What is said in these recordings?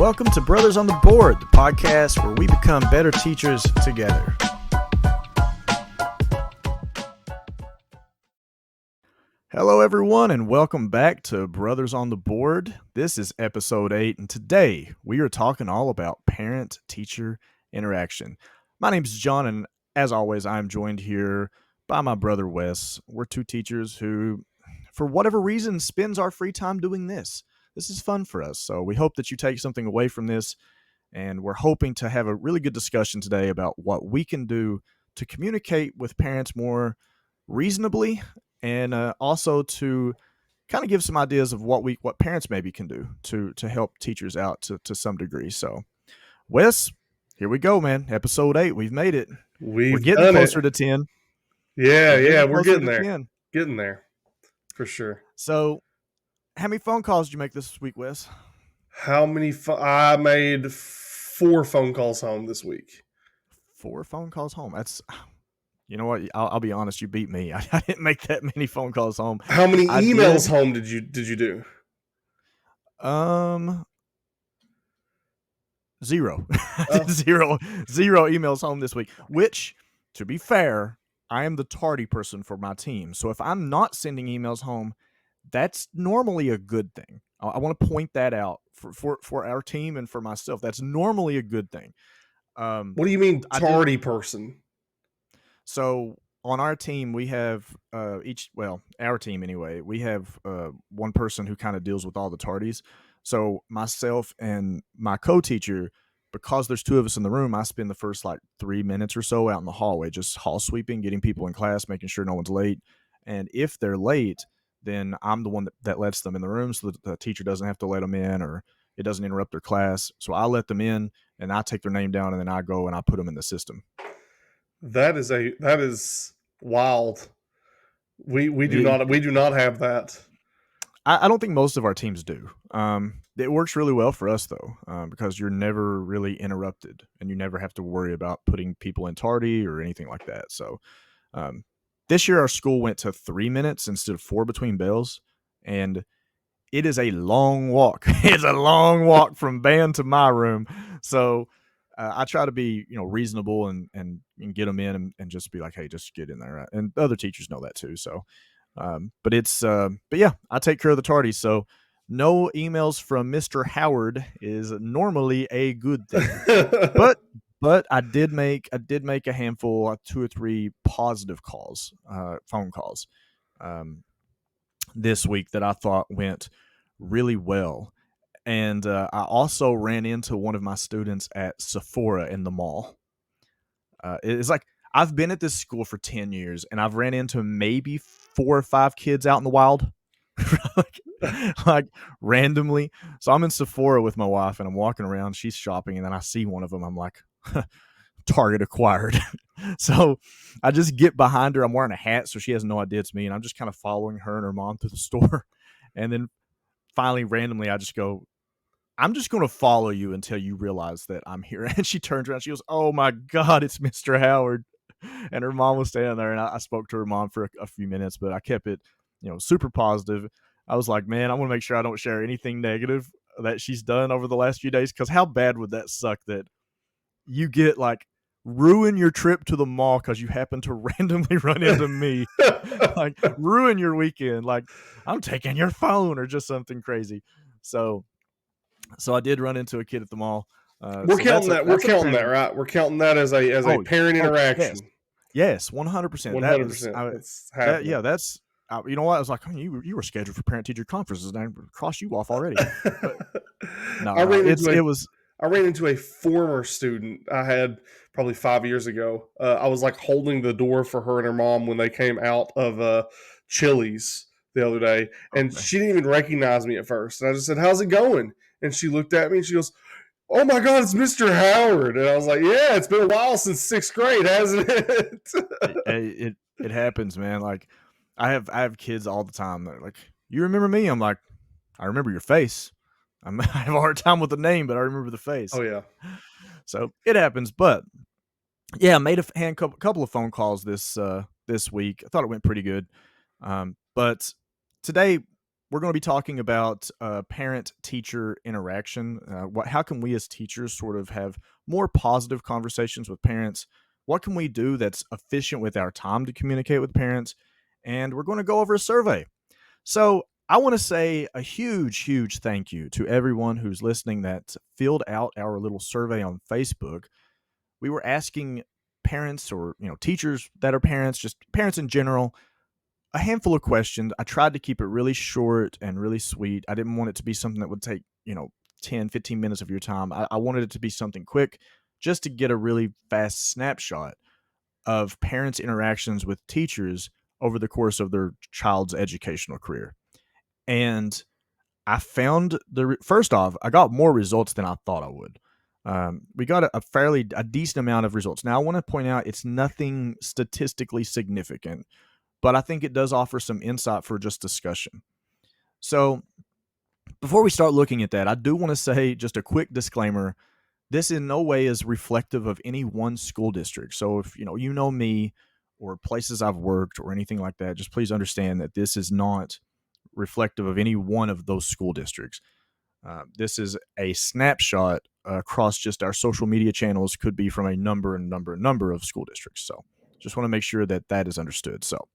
welcome to Brothers on the Board, the podcast where we become better teachers together. Hello, everyone, and welcome back to Brothers on the Board. This is episode 8, and today we are talking all about parent-teacher interaction. My name is John, and as always, I'm joined here by my brother Wes. We're two teachers who, for whatever reason, spends our free time doing this. This is fun for us, so we hope that you take something away from this, and we're hoping to have a really good discussion today about what we can do to communicate with parents more reasonably, and also to kind of give some ideas of what parents maybe can do to help teachers out to some degree. So, Wes, here we go, man. Episode 8, we've made it. We're getting closer to 10. We're getting there. 10. Getting there, for sure. So, how many phone calls did you make this week, Wes? I made 4 phone calls home this week. 4 phone calls home? That's... You know what? I'll be honest. You beat me. I didn't make that many phone calls home. How many emails home did you do? 0. Zero emails home this week. Which, to be fair, I am the tardy person for my team. So if I'm not sending emails home, that's normally a good thing. I want to point that out for our team and for myself. That's normally a good thing. What do you mean tardy person? So on our team, we have our team anyway, we have one person who kind of deals with all the tardies. So myself and my co-teacher, because there's 2 of us in the room, I spend the first 3 minutes or so out in the hallway, just hall sweeping, getting people in class, making sure no one's late. And if they're late, then I'm the one that lets them in the room so that the teacher doesn't have to let them in or it doesn't interrupt their class. So I let them in and I take their name down and then I go and I put them in the system. That is wild. We do not have that. I don't think most of our teams do. It works really well for us though, because you're never really interrupted and you never have to worry about putting people in tardy or anything like that. So this year our school went to 3 minutes instead of 4 between bells, and it is a long walk. It's a long walk from band to my room. So I try to be, reasonable and get them in and just be like, hey, just get in there. And the other teachers know that too. So, but yeah, I take care of the tardies. So no emails from Mr. Howard is normally a good thing. but I did make a handful, 2 or 3 positive calls, phone calls, this week that I thought went really well. And I also ran into one of my students at Sephora in the mall. It's like I've been at this school for 10 years, and I've ran into maybe 4 or 5 kids out in the wild, like randomly. So I'm in Sephora with my wife, and I'm walking around. She's shopping, and then I see one of them. I'm like, target acquired. So I just get behind her. I'm wearing a hat, so she has no idea it's me, and I'm just kind of following her and her mom through the store. And then finally, randomly, I just go, I'm just going to follow you until you realize that I'm here. And she turns around. She goes, oh, my God, it's Mr. Howard. And her mom was standing there. And I spoke to her mom for a few minutes, but I kept it, super positive. I was like, man, I want to make sure I don't share anything negative that she's done over the last few days. Because how bad would that suck that you get ruin your trip to the mall because you happen to randomly run into me, ruin your weekend. I'm taking your phone or just something crazy. So I did run into a kid at the mall. We're counting that, right? We're counting that as a parent interaction. Yes, 100%. 100%. Yeah, that's. You know what? I was like, you were scheduled for parent-teacher conferences, and I crossed you off already. I ran into a former student I had probably 5 years ago. I was holding the door for her and her mom when they came out of Chili's the other day, and she didn't even recognize me at first. And I just said, how's it going? And she looked at me and she goes, oh my God, it's Mr. Howard. And I was like, yeah, it's been a while since 6th grade, hasn't it? It happens, man. I have kids all the time that are like, you remember me? I'm like, I remember your face. I have a hard time with the name, but I remember the face. Oh yeah. So it happens. But yeah, I made a couple of phone calls this week. I thought it went pretty good. But today we're going to be talking about parent-teacher interaction. How can we as teachers sort of have more positive conversations with parents? What can we do that's efficient with our time to communicate with parents? And we're going to go over a survey. So I want to say a huge, huge thank you to everyone who's listening that filled out our little survey on Facebook. We were asking parents or teachers that are parents, just parents in general, a handful of questions. I tried to keep it really short and really sweet. I didn't want it to be something that would take 10, 15 minutes of your time. I wanted it to be something quick, just to get a really fast snapshot of parents' interactions with teachers over the course of their child's educational career. And I found first off, I got more results than I thought I would. We got a decent amount of results. Now, I want to point out it's nothing statistically significant, but I think it does offer some insight for just discussion. So before we start looking at that, I do want to say just a quick disclaimer. This in no way is reflective of any one school district. So if you know me or places I've worked or anything like that, just please understand that this is not reflective of any one of those school districts. This is a snapshot across just our social media channels, could be from a number of school districts. So just want to make sure that that is understood. So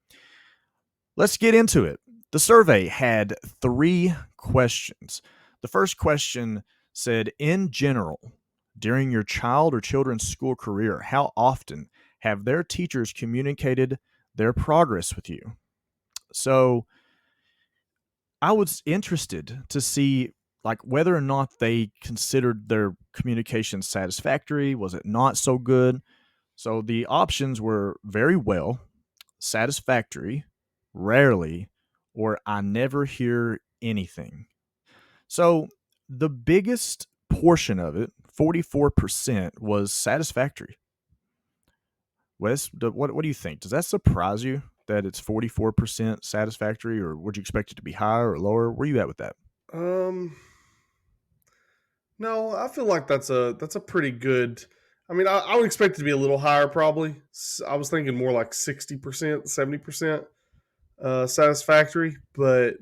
let's get into it. The survey had 3 questions. The first question said, in general, during your child or children's school career, how often have their teachers communicated their progress with you? So I was interested to see whether or not they considered their communication satisfactory. Was it not so good? So the options were very well, satisfactory, rarely, or I never hear anything. So the biggest portion of it, 44%, was satisfactory. Wes, what do you think? Does that surprise you that it's 44% satisfactory, or would you expect it to be higher or lower? Where are you at with that? No, I feel like that's a pretty good. I mean, I would expect it to be a little higher, probably. I was thinking more like 60%, 70% satisfactory, but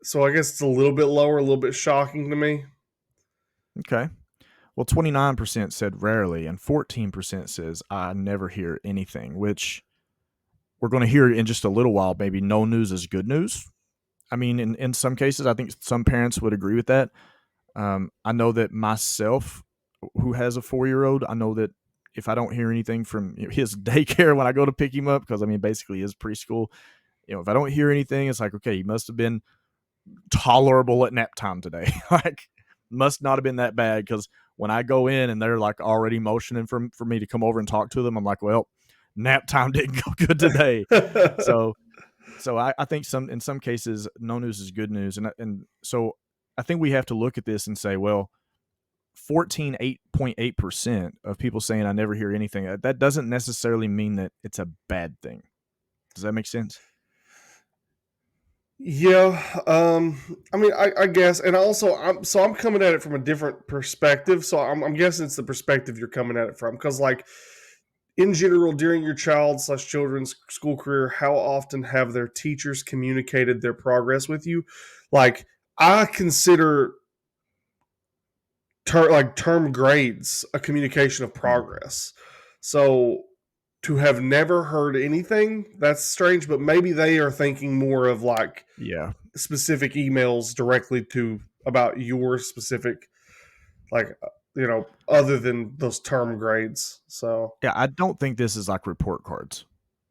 so I guess it's a little bit lower, a little bit shocking to me. Okay. Well, 29% said rarely, and 14% says I never hear anything, which we're going to hear in just a little while. Maybe no news is good news. I mean, in some cases, I think some parents would agree with that. I know that myself, who has a 4-year-old, I know that if I don't hear anything from his daycare when I go to pick him up, because I mean, basically his preschool, if I don't hear anything, it's like, okay, he must have been tolerable at nap time today. Must not have been that bad, because when I go in and they're already motioning for me to come over and talk to them, I'm like, well, nap time didn't go good today. so I think in some cases, no news is good news. And so I think we have to look at this and say, well, 14.8% of people saying I never hear anything, that doesn't necessarily mean that it's a bad thing. Does that make sense? Yeah, I mean, I guess, and also, I'm coming at it from a different perspective. So I'm guessing it's the perspective you're coming at it from, because in general, during your child/children's school career, how often have their teachers communicated their progress with you? I consider term grades a communication of progress. So to have never heard anything, that's strange, but maybe they are thinking more of specific emails directly about your specific, other than those term grades. So yeah, I don't think this is report cards,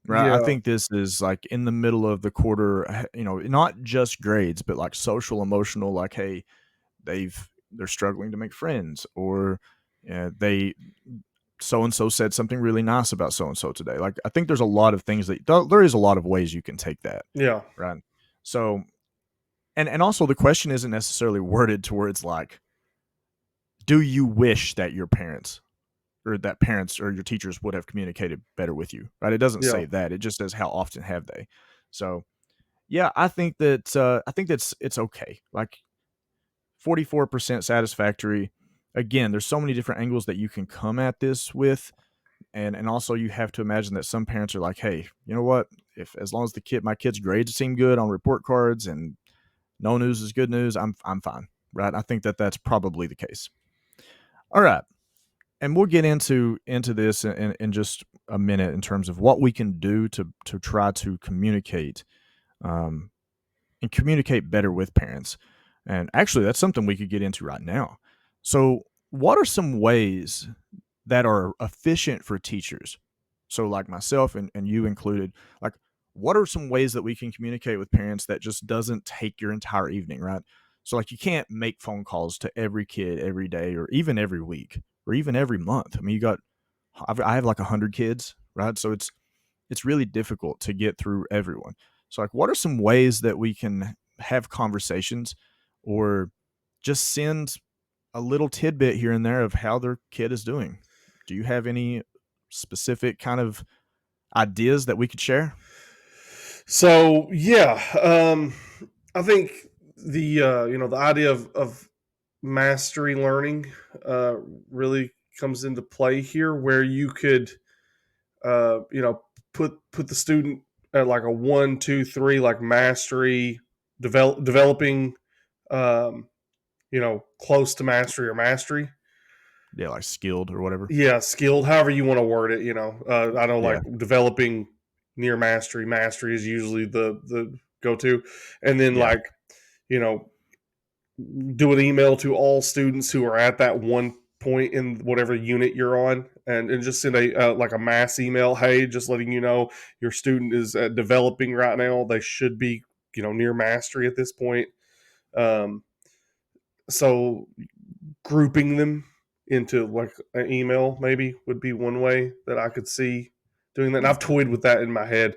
right? Yeah. I think this is in the middle of the quarter, not just grades, but social, emotional, hey, they're struggling to make friends, or they so and so said something really nice about so and so today. I think there's a lot of things there is a lot of ways you can take that. Yeah. Right. So, and also the question isn't necessarily worded to where it's do you wish that your parents or your teachers would have communicated better with you? Right. It doesn't say that. It just says how often have they. So, yeah, I think that's it's okay. 44% satisfactory. Again, there's so many different angles that you can come at this with. And also you have to imagine that some parents are like, hey, you know what? As long as my kid's grades seem good on report cards and no news is good news. I'm fine, right? I think that that's probably the case. All right, and we'll get into this in just a minute in terms of what we can do to try to communicate, um, and communicate better with parents. And actually, that's something we could get into right now. So, what are some ways that are efficient for teachers? So, like myself and you included, like, what are some ways that we can communicate with parents that just doesn't take your entire evening, right? So, like, you can't make phone calls to every kid every day or even every week or even every month. I mean, I have like 100 kids, right? So, it's really difficult to get through everyone. So, like, what are some ways that we can have conversations or just send a little tidbit here and there of how their kid is doing? Do you have any specific kind of ideas that we could share? So yeah, I think the idea of mastery learning uh, really comes into play here, where you could you know put the student at like a 1, 2, 3, like mastery, developing, um, close to mastery or mastery. Yeah, like skilled or whatever. Yeah, skilled, however you want to word it. I know, like Yeah. developing near mastery. Mastery is usually the go to, and then Yeah. like you know do an email to all students who are at that one point in whatever unit you're on, and just send a like a mass email. Hey, just letting you know your student is developing right now. They should be near mastery at this point. Um, so grouping them into like an email maybe would be one way that I could see doing that. And I've toyed with that in my head.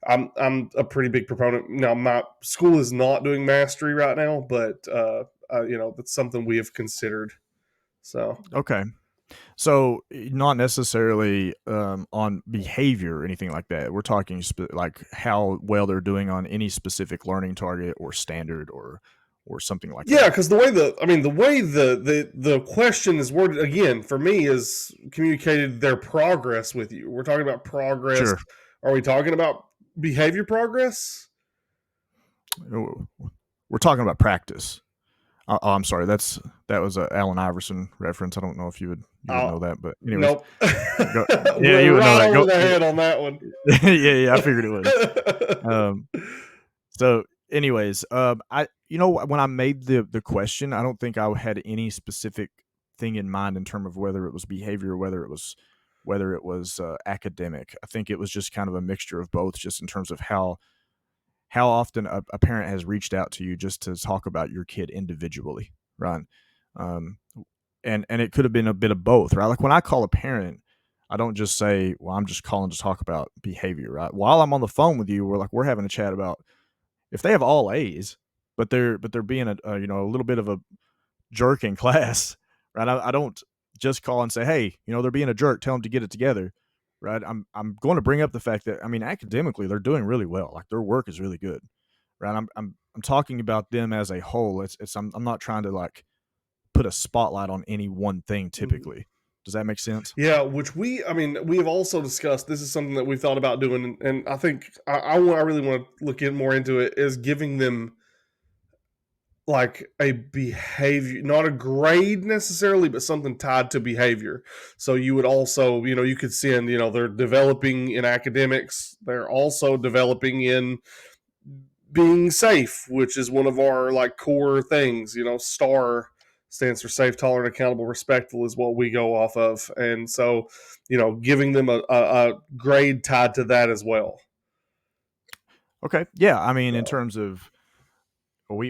I'm a pretty big proponent. Now my school is not doing mastery right now, but that's something we have considered. So Okay. So not necessarily on behavior or anything like that. We're talking like how well they're doing on any specific learning target or standard or something like yeah, that. because the way the question is worded again for me is communicated their progress with you. We're talking about progress. Sure. Are we talking about behavior progress? We're talking about practice. Oh, I'm sorry. That was a Allen Iverson reference. I don't know if you would know that, but anyways, Nope. go, yeah, you We're would know right that. over Go. the head on that one. Yeah, I figured it would. Um, so, anyways, I when I made the question, I don't think I had any specific thing in mind in terms of whether it was behavior or whether it was academic. I think it was just kind of a mixture of both, just in terms of how often a parent has reached out to you just to talk about your kid individually, right? Um, and it could have been a bit of both, right? Like when I call a parent, I don't just say, "Well, I'm just calling to talk about behavior," right? While I'm on the phone with you, we're having a chat about if they have all A's, but they're being a little bit of a jerk in class, right? I don't just call and say, "Hey, they're being a jerk. Tell them to get it together." Right? I'm going to bring up the fact that, I mean, academically they're doing really well. Like their work is really good, right? I'm talking about them as a whole. I'm not trying to like put a spotlight on any one thing. Mhm. Typically, does that make sense? Yeah, which we have also discussed. This is something that we thought about doing, and I think I really want to look in more into it. Is giving them like a behavior, not a grade necessarily, but something tied to behavior. So you would also, you could send, they're developing in academics. They're also developing in being safe, which is one of our like core things. STAR stands for safe, tolerant, accountable, respectful is what we go off of. And so, giving them a grade tied to that as well. Okay. Yeah. I mean, in So, terms of we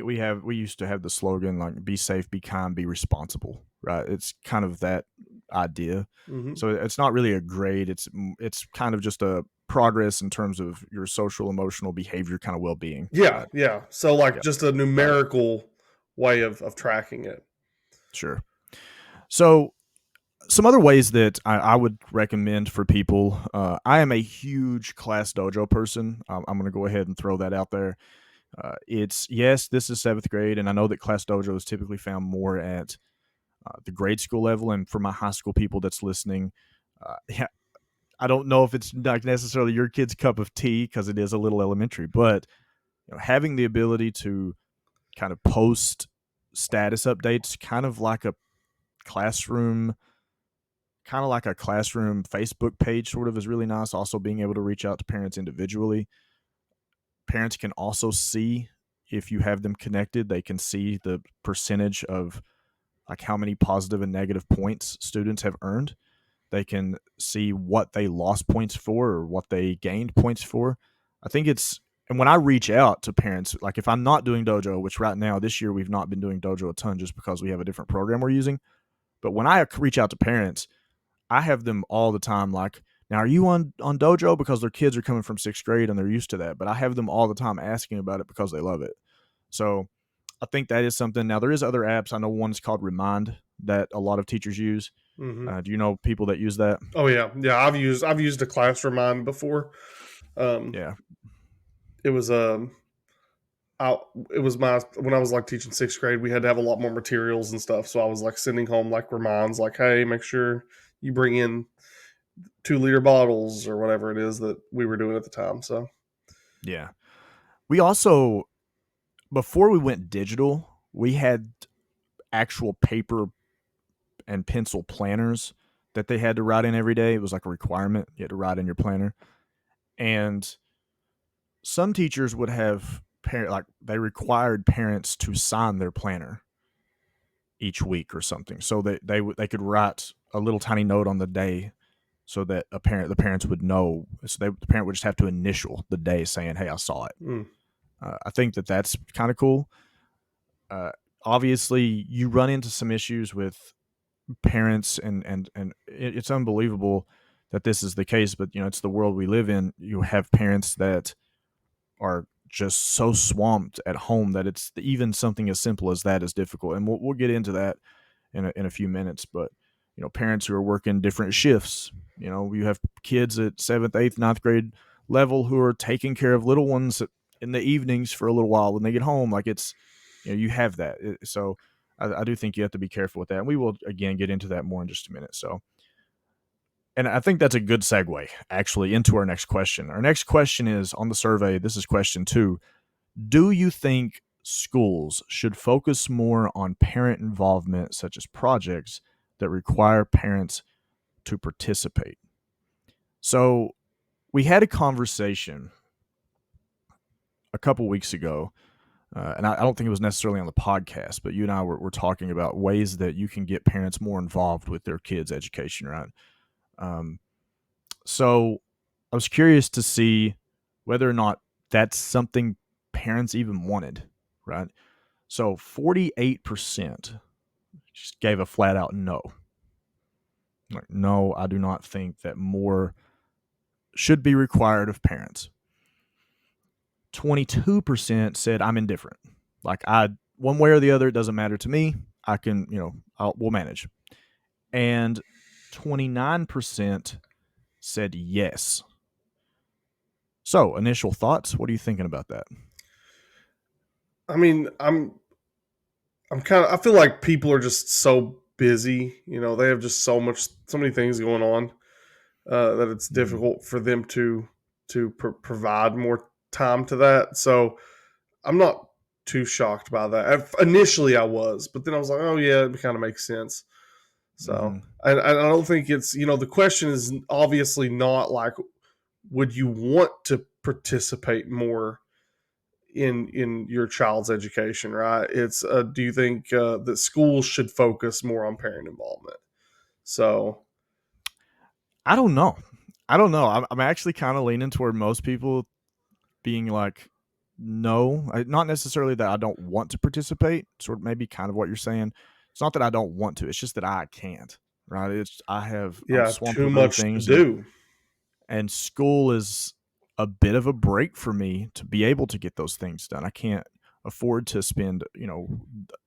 used to have the slogan like "Be safe, be kind, be responsible." Right? It's kind of that idea. mhm. So it's not really a grade. It's kind of just a progress in terms of your social, emotional, behavior, kind of well being. Yeah, Right? yeah. So like Yeah. just a Right. numerical way of tracking it. Sure. So some other ways that I would recommend for people. I am a huge Class Dojo person. I'm going to go ahead and throw that out there. It's yes, this is seventh grade, and I know that Class Dojo is typically found more at the grade school level. And for my high school people that's listening, yeah, I don't know if it's not necessarily your kid's cup of tea because it is a little elementary, but having the ability to kind of post status updates, kind of like a classroom Facebook page sort of is really nice. Also being able to reach out to parents individually. Parents can also see if you have them connected, they can see the percentage of like how many positive and negative points students have earned. They can see what they lost points for or what they gained points for. I think it's, and when I reach out to parents, like if I'm not doing Dojo, which right now this year we've not been doing Dojo a ton just because we have a different program we're using. But when I reach out to parents, I have them all the time like, now are you on Dojo? Because their kids are coming from 6th grade and they're used to that. But I have them all the time asking about it because they love it. So I think that is something. Now there is other apps. I know one's called Remind that a lot of teachers use. Mm-hmm. Do you know people that use that? Oh yeah. I've used a class Remind before. Yeah. It was it was when I was like teaching 6th grade, we had to have a lot more materials and stuff. So I was like sending home like reminds, like, hey, make sure you bring in 2-liter bottles or whatever it is that we were doing at the time. So yeah, we also, before we went digital, we had actual paper and pencil planners that they had to write in every day. It was like a requirement. You had to write in your planner. And some teachers would have they required parents to sign their planner each week or something. So they could write a little tiny note on the day so that the parents would know. So the parent would just have to initial the day saying, hey, I saw it. I think that's kind of cool. Obviously, you run into some issues with parents, and it's unbelievable that this is the case, but it's the world we live in. You have parents that are just so swamped at home that it's even something as simple as that is difficult, and we'll get into that in a few minutes. But parents who are working different shifts. You have kids at 7th, 8th, 9th grade level who are taking care of little ones in the evenings for a little while when they get home. Like it's, you have that. So I do think you have to be careful with that. And we will, again, get into that more in just a minute. So, and I think that's a good segue actually into our next question. Our next question is on the survey. This is question 2. Do you think schools should focus more on parent involvement, such as projects that require parents to participate? So we had a conversation a couple weeks ago, and I don't think it was necessarily on the podcast, but you and I were talking about ways that you can get parents more involved with their kids' education, right? So I was curious to see whether or not that's something parents even wanted, right? So 48% just gave a flat out no. Like, no, I do not think that more should be required of parents. 22% said I'm indifferent. Like one way or the other, it doesn't matter to me. I can, we'll manage. And 29% said yes. So, initial thoughts. What are you thinking about that? I mean, I'm kind of, I feel like people are just so busy. They have just so many things going on that it's difficult for them to provide more time to that. So I'm not too shocked by that. Initially, I was, but then I was like, oh yeah, it kind of makes sense. So I don't think it's, the question is obviously not like, would you want to participate more in your child's education, right? It's do you think that schools should focus more on parent involvement? So I don't know. I'm actually kind of leaning toward most people being like, no, not necessarily that I don't want to participate. Sort of maybe kind of what you're saying. It's not that I don't want to. It's just that I can't. Right? I'm swamped too with other much to things, do, and school is a bit of a break for me to be able to get those things done. I can't afford to spend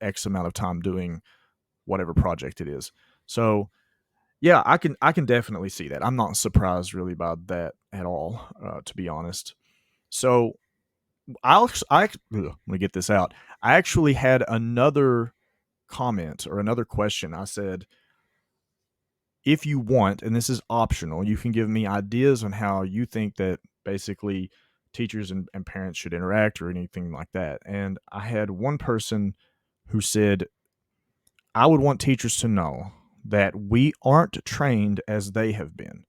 X amount of time doing whatever project it is. So yeah, I can definitely see that. I'm not surprised really by that at all, to be honest. So let me get this out. I actually had another comment or another question. I said, if you want, and this is optional, you can give me ideas on how you think that basically teachers and parents should interact or anything like that. And I had one person who said, I would want teachers to know that we aren't trained as they have been.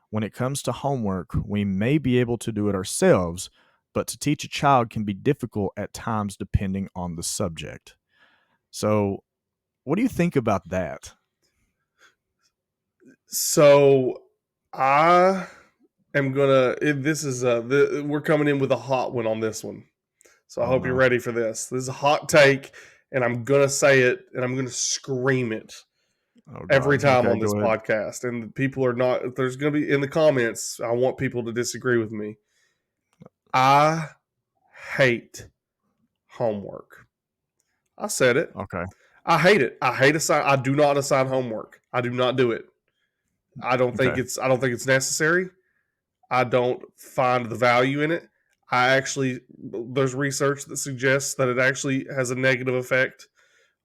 When it comes to homework, we may be able to do it ourselves, but to teach a child can be difficult at times depending on the subject. So, what do you think about that? So, I am gonna. This is we're coming in with a hot one on this one. So I Oh hope you're no. ready for this. This is a hot take, and I'm gonna say it, and I'm gonna scream it Oh every God. time Okay, on this go ahead. podcast. And people are not. There's gonna be in the comments. I want people to disagree with me. I hate homework. I said it. Okay. I hate it. I hate assign. I do not assign homework. I do not do it. I don't think Okay. it's. I don't think it's necessary. I don't find the value in it. I actually, there's research that suggests that it actually has a negative effect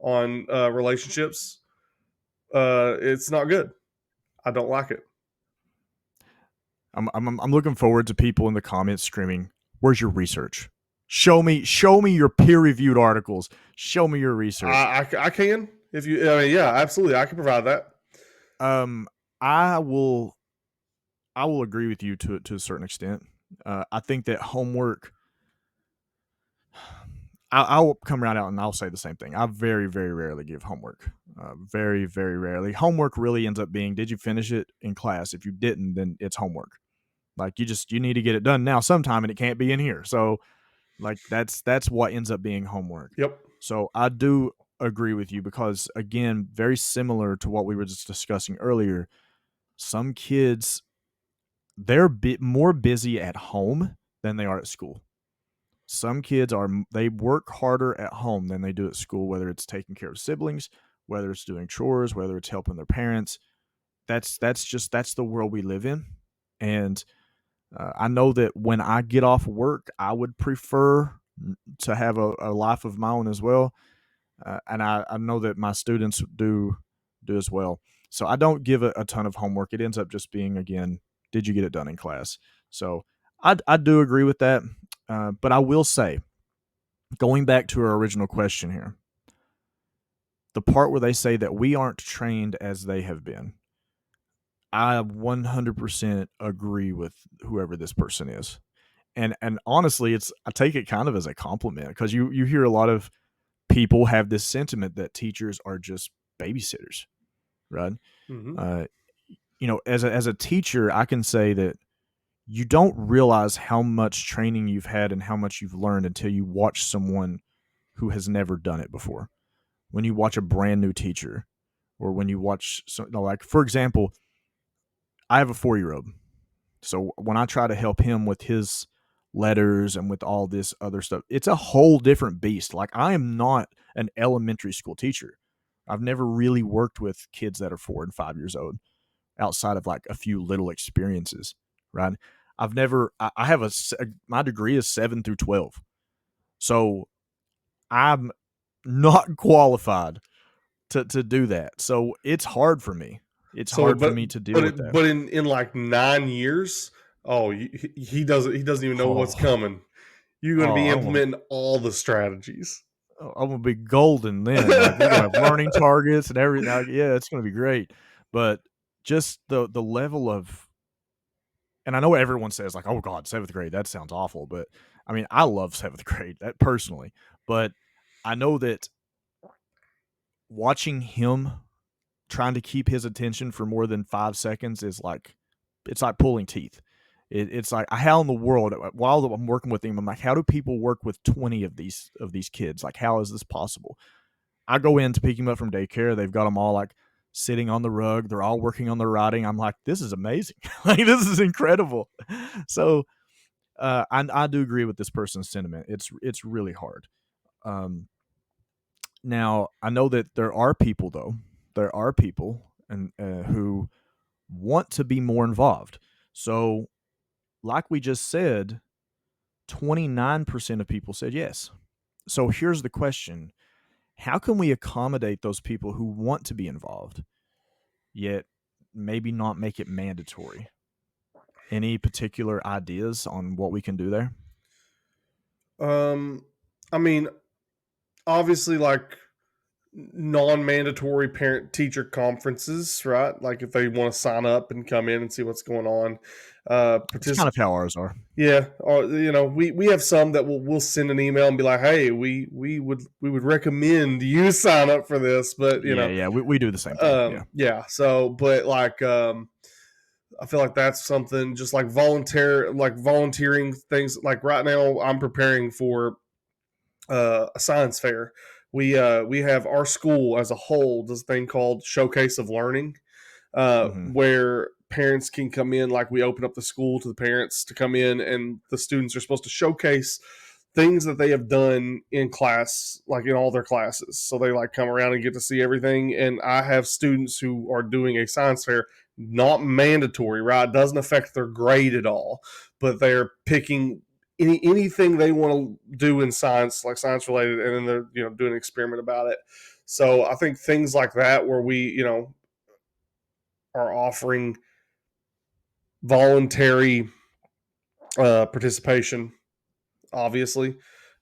on relationships. It's not good. I don't like it. I'm looking forward to people in the comments screaming, "Where's your research? Show me your peer reviewed articles. Show me your research." I can if you. I mean, yeah, absolutely. I can provide that. Um, I will agree with you to a certain extent. I think that homework. I'll come right out and I'll say the same thing. I very, very rarely give homework. Very, very rarely. Homework really ends up being, did you finish it in class? If you didn't, then it's homework. Like you need to get it done now sometime, and it can't be in here. So like that's what ends up being homework. Yep. So I do agree with you because again, very similar to what we were just discussing earlier. Some kids, they're more busy at home than they are at school. Some kids they work harder at home than they do at school, whether it's taking care of siblings, whether it's doing chores, whether it's helping their parents. That's the world we live in. And I know that when I get off work, I would prefer to have a life of my own as well. And I know that my students do as well. So I don't give a ton of homework. It ends up just being, again, did you get it done in class? So I do agree with that. But I will say, going back to our original question here, the part where they say that we aren't trained as they have been, I 100% agree with whoever this person is. And honestly, I take it kind of as a compliment because you hear a lot of people have this sentiment that teachers are just babysitters, right? Mm-hmm. As a teacher, I can say that you don't realize how much training you've had and how much you've learned until you watch someone who has never done it before. When you watch a brand new teacher, or when you watch, like for example, I have a 4-year-old. So when I try to help him with his letters and with all this other stuff, it's a whole different beast. Like I am not an elementary school teacher. I've never really worked with kids that are 4 and 5 years old outside of like a few little experiences, right? I have my degree is 7 through 12. So I'm not qualified to do that. So it's hard for me. It's So, hard for me to deal with that. but in like 9 years, oh, he doesn't even know what's Oh, coming. You're going to be I'm gonna, implementing all the strategies. I'm gonna be golden then. Like we're gonna have learning targets and everything. Like, yeah, it's gonna be great. But just the level of, and I know everyone says like, oh God, 7th grade, that sounds awful. But I mean, I love 7th grade that personally. But I know that watching him trying to keep his attention for more than 5 seconds is like, it's like pulling teeth. It's like, how in the world, while I'm working with him, I'm like, how do people work with 20 of these kids? Like, how is this possible? I go in to pick him up from daycare. They've got them all like sitting on the rug. They're all working on their writing. I'm like, this is amazing. Like, this is incredible. So I do agree with this person's sentiment. It's really hard. Now I know that there are people though. There are people and who want to be more involved. So, like we just said, 29% of people said yes. So here's the question: how can we accommodate those people who want to be involved, yet maybe not make it mandatory? Any particular ideas on what we can do there? Um, I mean, obviously, like non-mandatory parent-teacher conferences, right? Like if they want to sign up and come in and see what's going on, It's kind participate. of how ours are. Yeah, or we have some that we'll send an email and be like, hey, we would recommend you sign up for this, but Yeah, we do the same thing. Yeah, yeah. So, but like, I feel like that's something just like volunteering things. Like right now, I'm preparing for a science fair. We have our school as a whole does a thing called Showcase of Learning, hmm where parents can come in. Like we open up the school to the parents to come in, and the students are supposed to showcase things that they have done in class, like in all their classes. So they like come around and get to see everything. And I have students who are doing a science fair, not mandatory, right? It doesn't affect their grade at all, but they're picking anything they want to do in science, like science related, and then they're doing an experiment about it. So I think things like that, where we are offering voluntary participation, obviously,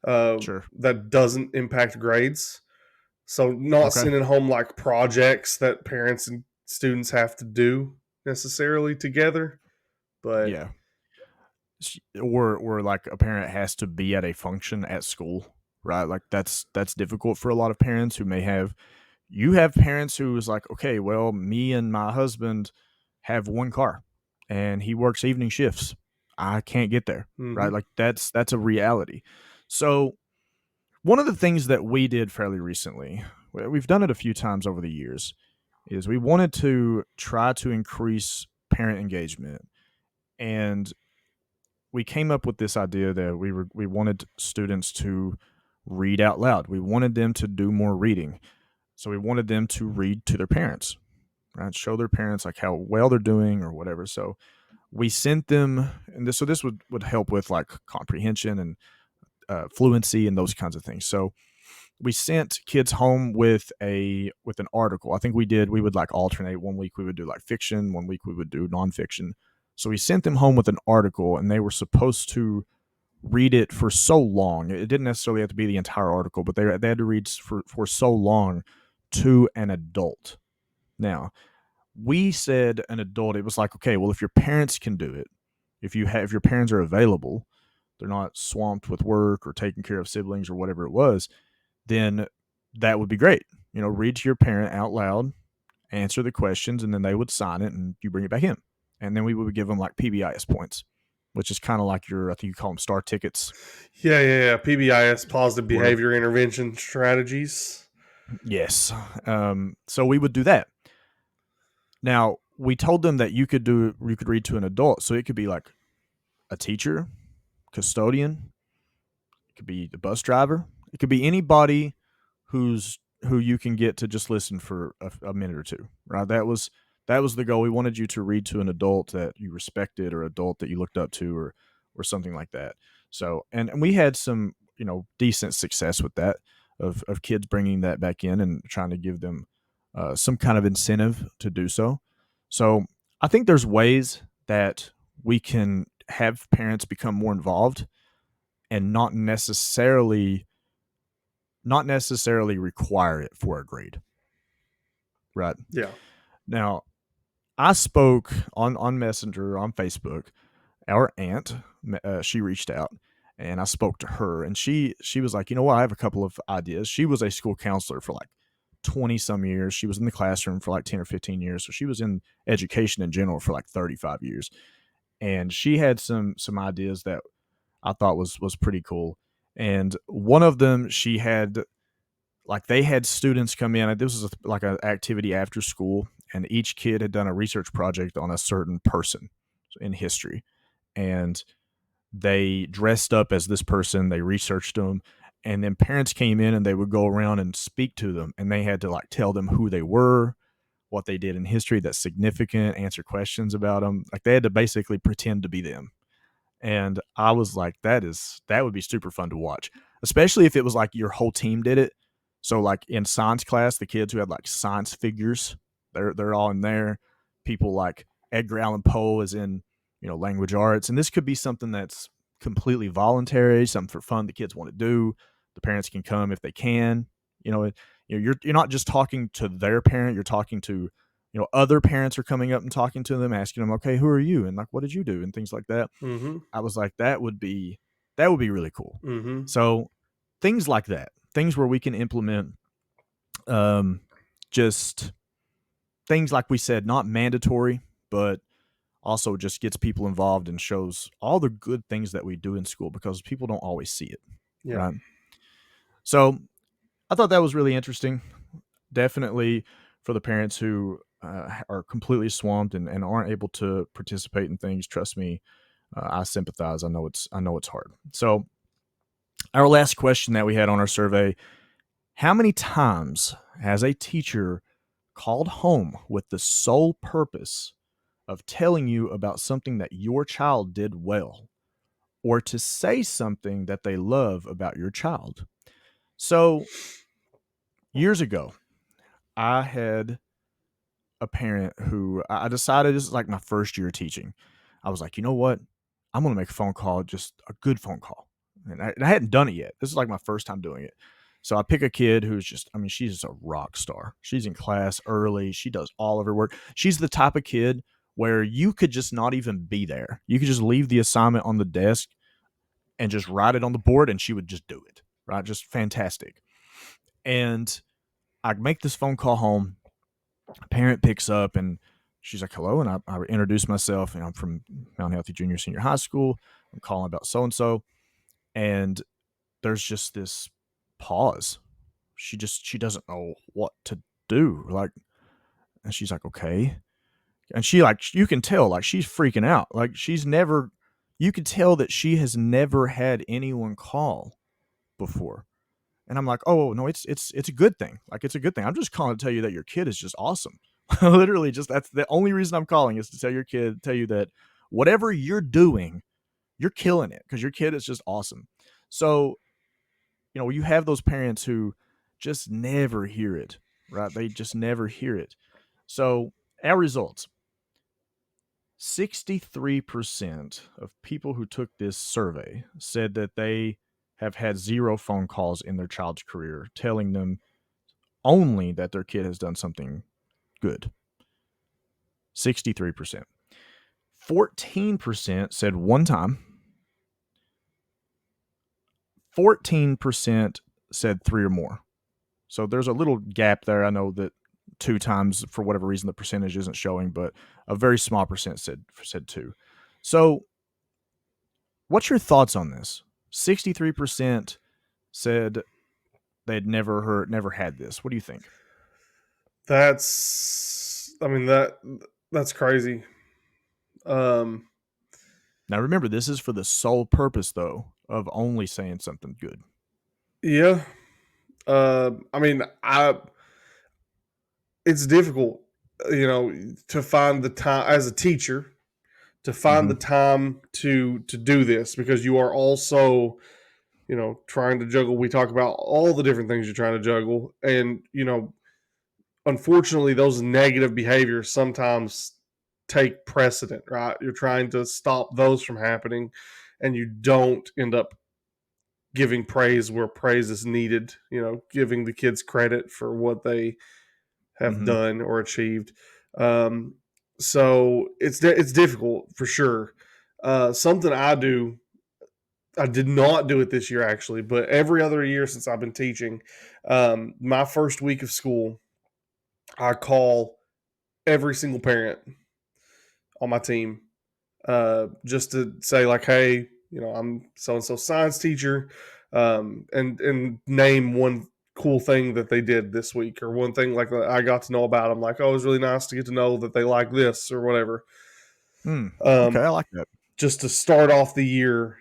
sure. that doesn't impact grades. So not Okay. sending home like projects that parents and students have to do necessarily together, but Yeah, or like a parent has to be at a function at school, right? Like that's difficult for a lot of parents who may have. You have parents who is like, okay, well, me and my husband have one car, and he works evening shifts. I can't get there, right? mm-hmm. Like that's a reality. So one of the things that we did fairly recently, we've done it a few times over the years, is we wanted to try to increase parent engagement, and we came up with this idea that we wanted students to read out loud. We wanted them to do more reading. So we wanted them to read to their parents, right? Show their parents like how well they're doing or whatever. So we sent them, and this would help with like comprehension and fluency and those kinds of things. So we sent kids home with an article. I think we would like alternate. One week we would do like fiction, one week we would do nonfiction. So we sent them home with an article, and they were supposed to read it for so long. It didn't necessarily have to be the entire article, but they had to read for so long to an adult. Now, we said an adult. It was like, okay, well, if your parents can do it, if your parents are available, they're not swamped with work or taking care of siblings or whatever it was, then that would be great. Read to your parent out loud, answer the questions, and then they would sign it and you bring it back in. And then we would give them like PBIS points, which is kind of like I think you call them star tickets. Yeah. PBIS, positive Or, behavior intervention strategies. yes. So we would do that. Now, we told them that you could read to an adult. So it could be like a teacher, custodian, it could be the bus driver, it could be anybody who you can get to just listen for a minute or two, right? That was the goal. We wanted you to read to an adult that you respected or adult that you looked up to or something like that. So and we had some decent success with that of kids bringing that back in and trying to give them some kind of incentive to do so. So I think there's ways that we can have parents become more involved and not necessarily require it for a grade. Right. Yeah. Now, I spoke on Messenger on Facebook. Our aunt, she reached out, and I spoke to her, and she was like, you know what, I have a couple of ideas. She was a school counselor for like 20 some years. She was in the classroom for like 10 or 15 years. So she was in education in general for like 35 years. And she had some ideas that I thought was pretty cool. And one of them, she had like they had students come in. This was like an activity after school, and each kid had done a research project on a certain person in history, and they dressed up as this person. They researched them, and then parents came in and they would go around and speak to them, and they had to like tell them who they were, what they did in history that's significant, answer questions about them. Like they had to basically pretend to be them. And I was like, that would be super fun to watch, especially if it was like your whole team did it. So like in science class, the kids who had like science figures, they're all in there. People like Edgar Allan Poe is in language arts, and this could be something that's completely voluntary, some for fun the kids want to do. The parents can come if they can. You're not just talking to their parent, you're talking to, other parents are coming up and talking to them, asking them, okay, who are you? And like, what did you do? And things like that. Mm-hmm. I was like, that would be really cool. Mm-hmm. So things like that, things where we can implement just things like we said, not mandatory, but also just gets people involved and shows all the good things that we do in school, because people don't always see it. Yeah. Right. So I thought that was really interesting. Definitely for the parents who are completely swamped and aren't able to participate in things. Trust me, I sympathize. I know it's hard. So our last question that we had on our survey: how many times has a teacher called home with the sole purpose of telling you about something that your child did well, or to say something that they love about your child? So years ago, I had a parent who I decided, this is like my first year teaching. I was like, you know what? I'm going to make a phone call, just a good phone call. And I hadn't done it yet. This is like my first time doing it. So I pick a kid who's just, I mean, she's just a rock star. She's in class early. She does all of her work. She's the type of kid where you could just not even be there. You could just leave the assignment on the desk and just write it on the board, and she would just do it. Right? Just fantastic. And I make this phone call home. A parent picks up and she's like, hello. And I introduce myself, and I'm from Mount Healthy Junior Senior High School. I'm calling about so-and-so. And there's just this pause. She doesn't know what to do. Like, and she's like, okay. And she, like, you can tell, like, she's freaking out. Like, you could tell that she has never had anyone call before. And I'm like, oh no, it's a good thing. Like, it's a good thing. I'm just calling to tell you that your kid is just awesome. Literally, just that's the only reason I'm calling, is to tell you that whatever you're doing, you're killing it, because your kid is just awesome. So, you have those parents who just never hear it, right? They just never hear it. So our results: 63% of people who took this survey said that they have had 0 phone calls in their child's career telling them only that their kid has done something good. 63%. 14% said one time. 14% said 3 or more. So there's a little gap there. I know that 2 times, for whatever reason, the percentage isn't showing, but a very small percent said 2. So what's your thoughts on this? 63% said they'd never had this. What do you think? That's crazy. Now remember, this is for the sole purpose, though, of only saying something good. Yeah. It's difficult, to find the time as a teacher, to find the time to do this, because you are also, trying to juggle. We talk about all the different things you're trying to juggle, and unfortunately, those negative behaviors sometimes take precedent, right? You're trying to stop those from happening, and you don't end up giving praise where praise is needed, giving the kids credit for what they have done or achieved. So it's difficult for sure. Something I did not do it this year actually, but every other year since I've been teaching, my first week of school, I call every single parent on my team, just to say, like, hey, I'm so and so science teacher, and name one cool thing that they did this week, or one thing like that I got to know about them. Like, oh, it was really nice to get to know that they like this or whatever. Okay, I like that. Just to start off the year,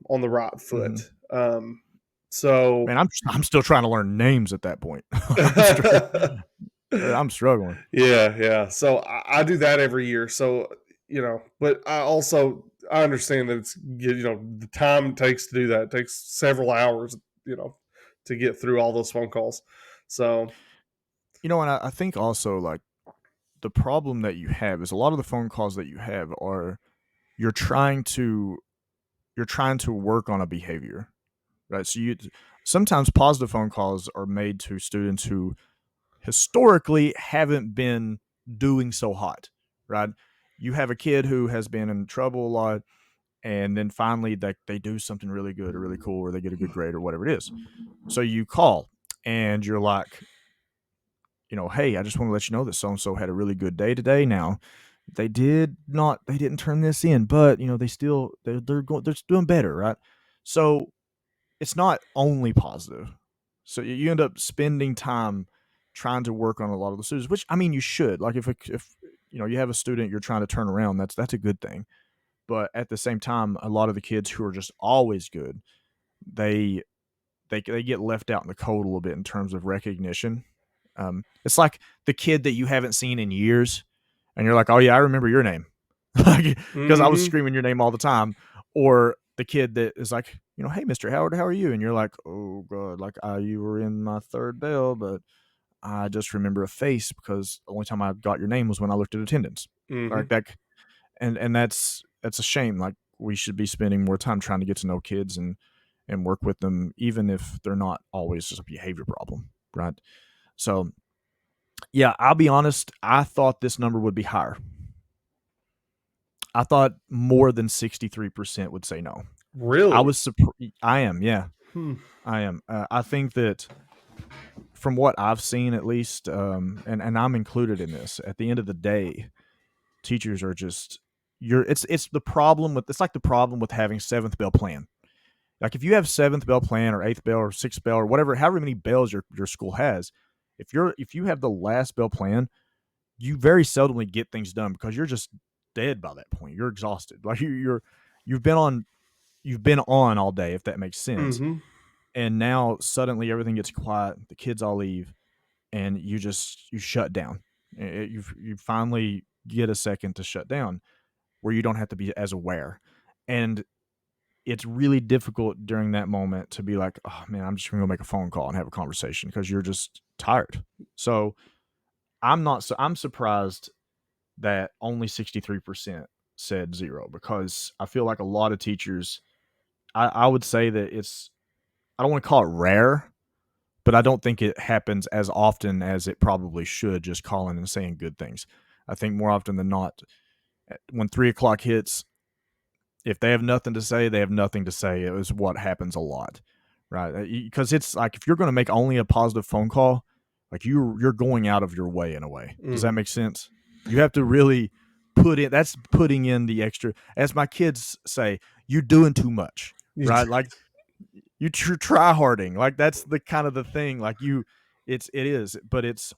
on the right foot. So, man, I'm still trying to learn names at that point. I'm struggling. Yeah. So I do that every year. So, but I understand that it's, the time it takes to do that. It takes several hours, to get through all those phone calls. So, and I think also, like, the problem that you have is a lot of the phone calls that you have are, you're trying to you're trying to work on a behavior, right? So sometimes positive phone calls are made to students who historically haven't been doing so hot, right? You have a kid who has been in trouble a lot, and then finally they do something really good or really cool, or they get a good grade or whatever it is. So you call and you're like, hey, I just want to let you know that so and so had a really good day today. Now, they didn't turn this in, but they're doing better, right? So it's not only positive. So you end up spending time trying to work on a lot of the students, which, I mean, you should. Like, if you have a student you're trying to turn around, that's a good thing. But at the same time, a lot of the kids who are just always good, they they get left out in the cold a little bit in terms of recognition. It's like the kid that you haven't seen in years, and you're like, "Oh yeah, I remember your name," because I was screaming your name all the time. Or the kid that is like, "Hey, Mr. Howard, how are you?" And you're like, "Oh God, like you were in my third bell, but I just remember a face because the only time I got your name was when I looked at attendance." Like that, and that's a shame. Like, we should be spending more time trying to get to know kids and work with them, even if they're not always just a behavior problem, right? So, yeah, I'll be honest. I thought this number would be higher. I thought more than 63% would say no. Really? I was surprised. I am, yeah. I am. I think that from what I've seen, at least, and I'm included in this, at the end of the day, teachers are just it's the problem with it's like the problem with having seventh bell plan. Like, if you have seventh bell plan or eighth bell or sixth bell or whatever, however many bells your school has, if you have the last bell plan, you very seldomly get things done because you're just dead by that point. You're exhausted. Like, you've been on all day, if that makes sense. And now suddenly everything gets quiet, the kids all leave, and you shut down. You finally get a second to shut down where you don't have to be as aware. And it's really difficult during that moment to be like, "Oh man, I'm just going to go make a phone call and have a conversation," because you're just tired. So I'm surprised that only 63% said zero, because I feel like a lot of teachers, I would say that I don't want to call it rare, but I don't think it happens as often as it probably should, just calling and saying good things. I think more often than not, when 3 o'clock hits, if they have nothing to say, they have nothing to say. It was what happens a lot, right? Because it's like, if you're going to make only a positive phone call, like, you're going out of your way in a way. Does that make sense? You have to really that's putting in the extra. As my kids say, you're doing too much, right? Like, you try harding. Like, that's the kind of the thing. Like, it is, but it's.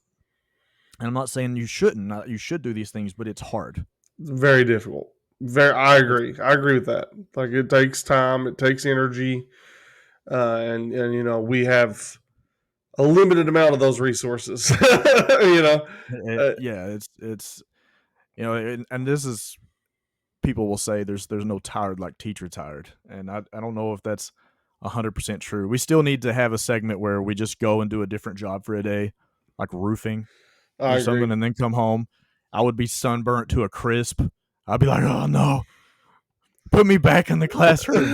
And I'm not saying you shouldn't. You should do these things, but it's hard. It's very difficult. I agree. I agree with that. Like, it takes time. It takes energy, and we have a limited amount of those resources. Yeah, it's and this is, people will say there's no tired like teacher tired, and I don't know if that's 100% true. We still need to have a segment where we just go and do a different job for a day, like roofing, do something, and then come home. I would be sunburnt to a crisp. I'd be like, "Oh no, put me back in the classroom."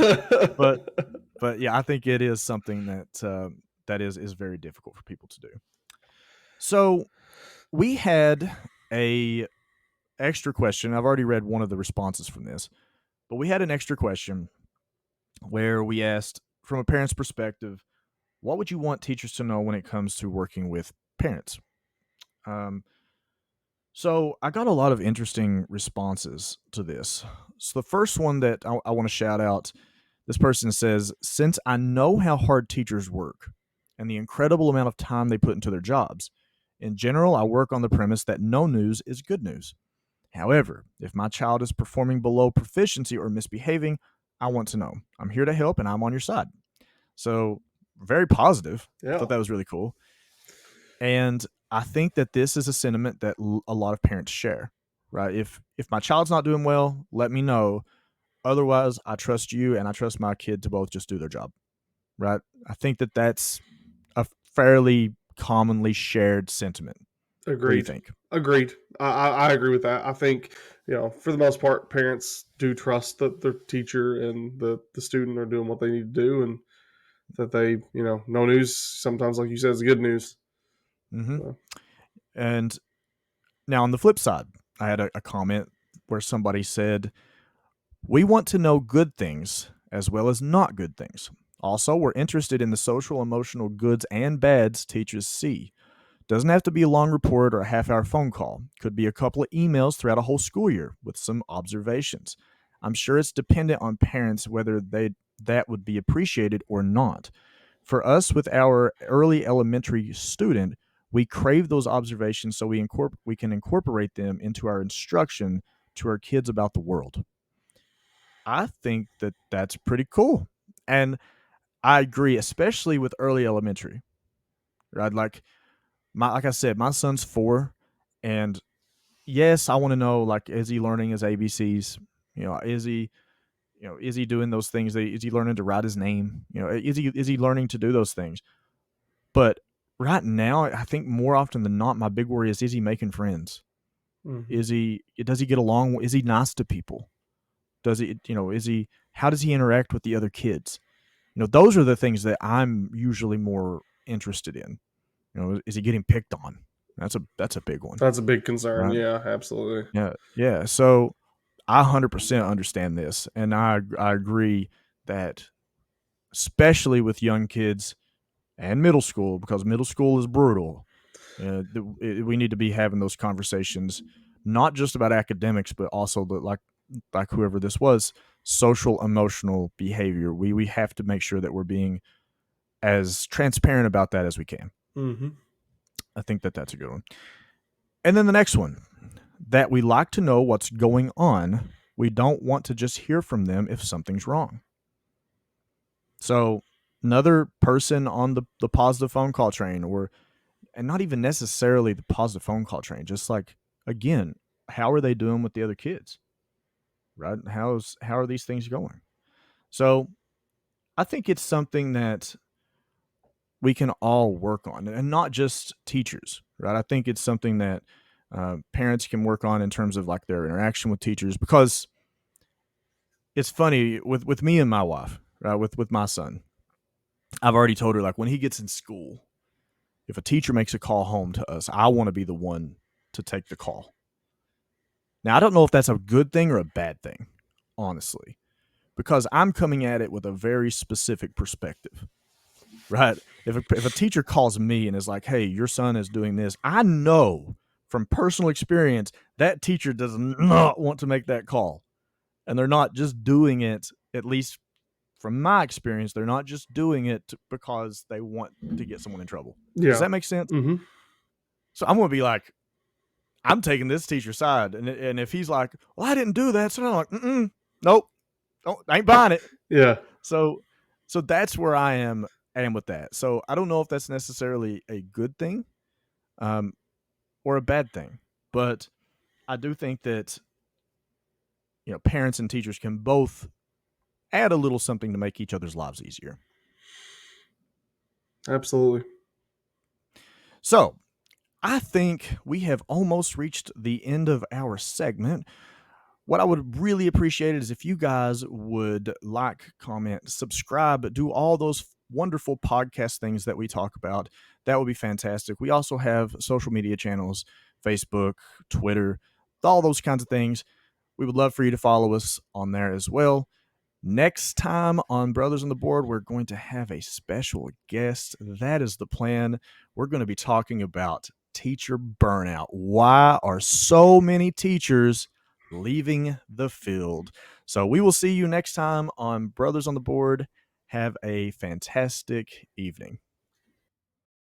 but yeah, I think it is something that is very difficult for people to do. So we had a extra question. I've already read one of the responses from this, but we had an extra question where we asked, from a parent's perspective, what would you want teachers to know when it comes to working with parents? So I got a lot of interesting responses to this. So the first one that I want to shout out, this person says, "Since I know how hard teachers work and the incredible amount of time they put into their jobs, in general, I work on the premise that no news is good news. However, if my child is performing below proficiency or misbehaving, I want to know. I'm here to help, and I'm on your side." So, very positive. Yeah. I thought that was really cool. And I think that this is a sentiment that a lot of parents share, right? If my child's not doing well, let me know. Otherwise, I trust you and I trust my kid to both just do their job, right? I think that that's a fairly commonly shared sentiment. What do you Agreed. think? Agreed. I agree with that. I think, for the most part, parents do trust that their teacher and the student are doing what they need to do, and that they, no news sometimes, like you said, is good news. Mm-hmm. So. And now on the flip side, I had a comment where somebody said, "We want to know good things as well as not good things. Also, we're interested in the social emotional goods and bads teachers see. Doesn't have to be a long report or a half-hour phone call. Could be a couple of emails throughout a whole school year with some observations. I'm sure it's dependent on parents whether that would be appreciated or not. For us, with our early elementary student, we crave those observations so we can incorporate them into our instruction to our kids about the world." I think that that's pretty cool. And I agree, especially with early elementary. Right? Like I said, my son's 4, and yes, I want to know, like, is he learning his ABCs? Is he doing those things? Is he learning to write his name? Is he learning to do those things? But right now, I think more often than not, my big worry is he making friends? Mm-hmm. Does he get along? Is he nice to people? How does he interact with the other kids? Those are the things that I'm usually more interested in. Is he getting picked on? That's a big one, That's a big concern. right? Yeah, absolutely. Yeah, yeah. So I 100% understand this, and I agree that, especially with young kids and middle school, because middle school is brutal. We need to be having those conversations, not just about academics, but also like whoever this was, social emotional behavior. We have to make sure that we're being as transparent about that as we can. Mm-hmm. I think that that's a good one. And then the next one, that we like to know what's going on. We don't want to just hear from them if something's wrong. So another person on the positive phone call train, and not even necessarily the positive phone call train, just like, again, how are they doing with the other kids? Right? How are these things going? So I think it's something that we can all work on, and not just teachers, right? I think it's something that parents can work on in terms of like their interaction with teachers, because it's funny with me and my wife, right? With my son, I've already told her, like, when he gets in school, if a teacher makes a call home to us, I want to be the one to take the call. Now, I don't know if that's a good thing or a bad thing, honestly, because I'm coming at it with a very specific perspective, right? If a teacher calls me and is like, "Hey, your son is doing this," I know from personal experience that teacher does not want to make that call. And they're not just doing it, at least from my experience, they're not just doing it because they want to get someone in trouble. Does Yeah. that make sense? Mm-hmm. So I'm going to be like, I'm taking this teacher's side. And if he's like, "Well, I didn't do that," so I'm like, nope, I ain't buying it. Yeah. So that's where I am with that. So I don't know if that's necessarily a good thing, or a bad thing, but I do think that parents and teachers can both add a little something to make each other's lives easier. Absolutely. So I think we have almost reached the end of our segment. What I would really appreciate is if you guys would like, comment, subscribe, do all those wonderful podcast things that we talk about. That would be fantastic. We also have social media channels, Facebook, Twitter, all those kinds of things. We would love for you to follow us on there as well. Next time on Brothers on the Board, we're going to have a special guest. That is the plan. We're going to be talking about teacher burnout. Why are so many teachers leaving the field? So we will see you next time on Brothers on the Board. Have a fantastic evening.